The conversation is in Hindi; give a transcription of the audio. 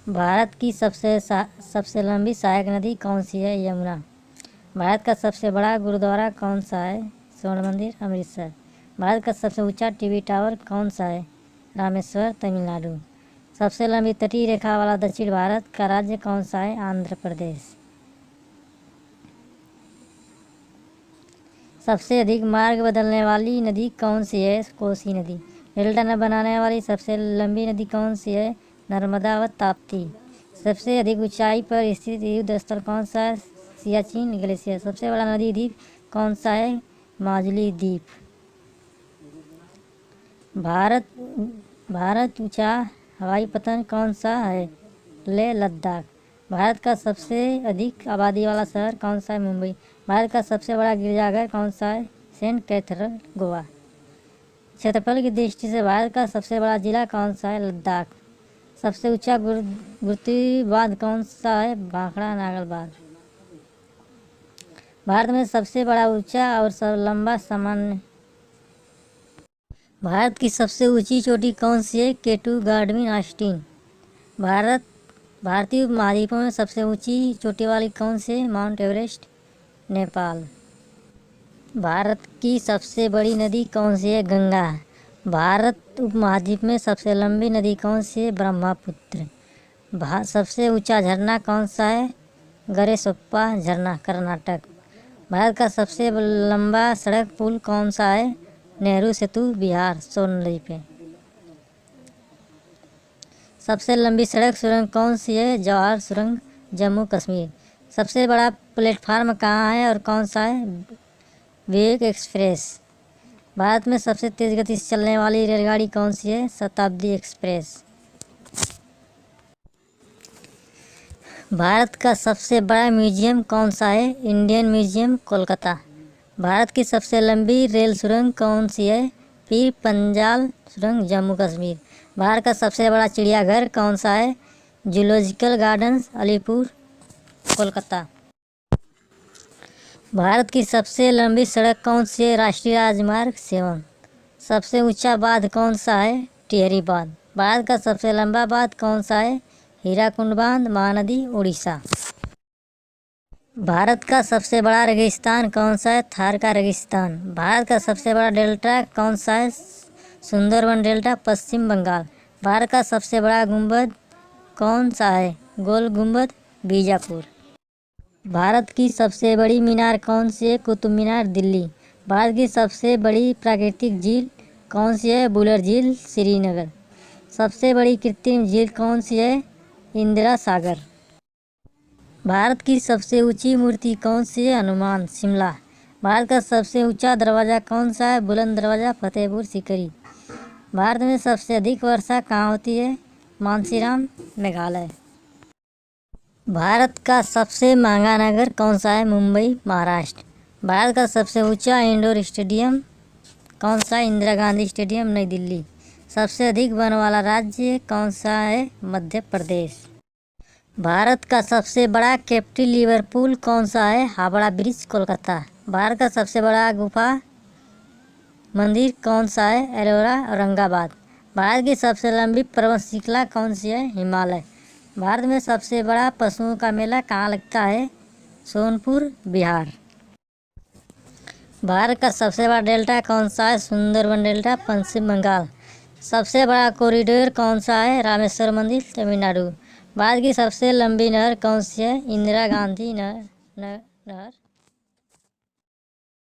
भारत की सबसे लंबी सहायक नदी कौन सी है? यमुना। भारत का सबसे बड़ा गुरुद्वारा कौन सा है? स्वर्ण मंदिर, अमृतसर। भारत का सबसे ऊंचा टीवी टावर कौन सा है? रामेश्वर, तमिलनाडु। सबसे लंबी तटीय रेखा वाला दक्षिण भारत का राज्य कौन सा है? आंध्र प्रदेश। सबसे अधिक मार्ग बदलने वाली नदी कौन सी है? कोसी नदी। डेल्टा न बनाने वाली सबसे लंबी नदी कौन सी है? नर्मदा व ताप्ती। सबसे अधिक ऊंचाई पर स्थित युद्ध स्थल कौन सा है? सियाचिन ग्लेशियर। सबसे बड़ा नदी द्वीप कौन सा है? माजुली द्वीप। भारत ऊंचा हवाई पतन कौन सा है? लेह लद्दाख। भारत का सबसे अधिक आबादी वाला शहर कौन सा है? मुंबई। भारत का सबसे बड़ा गिरजाघर कौन सा है? Saint cathedral, Goa. क्षेत्रफल की दृष्टि से भारत का सबसे बड़ा जिला कौन सा है? लद्दाख। सबसे ऊंचा गुरुत्वीय बांध कौन सा है? भाखड़ा नागल बांध। भारत में सबसे बड़ा ऊंचा और लंबा सामान्य। भारत की सबसे ऊंची चोटी कौन सी है? केटू, गार्डविन, ऑस्टिन। भारतीय उपमहाद्वीपों में सबसे ऊंची चोटी वाली कौन सी है? Mount Everest, Nepal. भारत की सबसे बड़ी नदी कौन सी है? गंगा। भारत उपमहाद्वीप में सबसे लंबी नदी कौन सी है? ब्रह्मपुत्र। सबसे ऊंचा झरना कौन सा है? गरेसोप्पा झरना, कर्नाटक। भारत का सबसे लंबा सड़क पुल कौन सा है? नेहरू सेतु, बिहार, सोन नदी पे। सबसे लंबी सड़क सुरंग कौन सी है? जवाहर सुरंग, जम्मू कश्मीर। सबसे बड़ा प्लेटफार्म कहाँ है और कौन सा है? विवेक एक्सप्रेस। भारत में सबसे तेज गति से चलने वाली रेलगाड़ी कौन सी है? शताब्दी एक्सप्रेस। भारत का सबसे बड़ा म्यूजियम कौन सा है? Indian museum, Kolkata. भारत की सबसे लंबी रेल सुरंग कौन सी है? पीर पंजाल सुरंग, जम्मू कश्मीर। भारत का सबसे बड़ा चिड़ियाघर कौन सा है? Zoological gardens, Alipur, Kolkata. भारत की सबसे लंबी सड़क कौन सी है? राष्ट्रीय राजमार्ग 7। सबसे ऊंचा बांध कौन सा है? टिहरी बांध। भारत का सबसे लंबा बांध कौन सा है? हीराकुंड बांध, महानदी, उड़ीसा। भारत का सबसे बड़ा रेगिस्तान कौन सा है? थार का रेगिस्तान। भारत का सबसे बड़ा डेल्टा कौन सा है? सुंदरबन डेल्टा, पश्चिम बंगाल। भारत का सबसे बड़ा गुंबद कौन सा है? गोल गुंबद, बीजापुर। भारत की सबसे बड़ी मीनार कौन सी है? कुतुब मीनार, दिल्ली। भारत की सबसे बड़ी प्राकृतिक झील कौन सी है? बुलर झील, श्रीनगर। सबसे बड़ी कृत्रिम झील कौन सी है? इंदिरा सागर। भारत की सबसे ऊंची मूर्ति कौन सी है? हनुमान, शिमला। भारत का सबसे ऊंचा दरवाज़ा कौन सा है? बुलंद दरवाज़ा, फतेहपुर सीकरी। भारत में सबसे अधिक वर्षा कहाँ होती है? मानसीराम, मेघालय। भारत का सबसे महंगा नगर कौन सा है? मुंबई, महाराष्ट्र। भारत का सबसे ऊंचा इंडोर स्टेडियम कौन सा है? इंदिरा गांधी स्टेडियम, नई दिल्ली। सबसे अधिक वन वाला राज्य कौन सा है? मध्य प्रदेश। भारत का सबसे बड़ा कैंटिलीवर कौन सा है? हावड़ा ब्रिज, कोलकाता। भारत का सबसे बड़ा गुफा मंदिर कौन सा है? एलोरा, औरंगाबाद। भारत की सबसे लंबी पर्वत श्रृंखला कौन सी है? हिमालय। भारत में सबसे बड़ा पशुओं का मेला कहाँ लगता है? सोनपुर, बिहार। भारत का सबसे बड़ा डेल्टा कौन सा है? सुंदरबन डेल्टा, पश्चिम बंगाल। सबसे बड़ा कॉरिडोर कौन सा है? रामेश्वर मंदिर, तमिलनाडु। भारत की सबसे लंबी नहर कौन सी है? इंदिरा गांधी नहर।